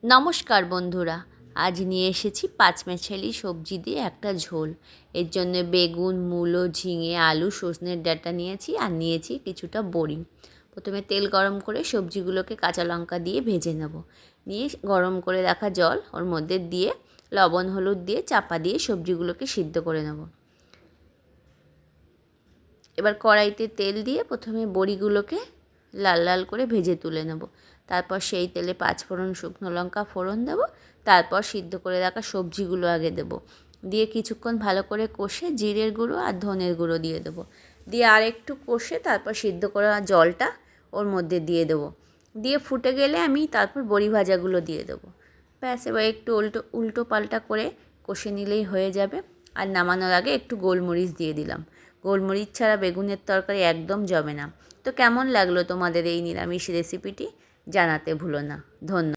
নমস্কার বন্ধুরা, আজ নিয়ে এসেছি পাঁচমেশালি সবজি দিয়ে একটা ঝোল। এর জন্য বেগুন, মূলো, ঝিঙে, আলু, সজনের ডাঁটা নিয়েছি আর নিয়েছি কিছুটা বড়ি। প্রথমে তেল গরম করে সবজিগুলোকে কাঁচা লঙ্কা দিয়ে ভেজে নেব। নিয়ে গরম করে রাখা জল ওর মধ্যে দিয়ে লবণ হলুদ দিয়ে চাপা দিয়ে সবজিগুলোকে সিদ্ধ করে নেব। এবার কড়াইতে তেল দিয়ে প্রথমে বড়িগুলোকে লাল লাল করে ভেজে তুলে নেব। তারপর সেই তেলে পাঁচফোড়ন, শুকনো লঙ্কা ফোড়ন দেব। তারপর সিদ্ধ করে রাখা সবজিগুলো আগে দেব। দিয়ে কিছুক্ষণ ভালো করে কষে জিরের গুঁড়ো আর ধনের গুঁড়ো দিয়ে দেবো। দিয়ে আর একটু কষে তারপর সিদ্ধ করা জলটা ওর মধ্যে দিয়ে দেবো। দিয়ে ফুটে গেলে আমি তারপর বড়ি ভাজাগুলো দিয়ে দেবো। ব্যাস, এবার একটু উল্টো পাল্টা করে কষে নিলেই হয়ে যাবে। আর নামানোর আগে একটু গোলমরিচ দিয়ে দিলাম। গোলমরিচ ছাড়া বেগুনের তরকারি একদম জমে না। তো কেমন লাগলো তোমাদের এই নিরামিষ রেসিপিটি জানাতে ভুলো না। ধন্যবাদ।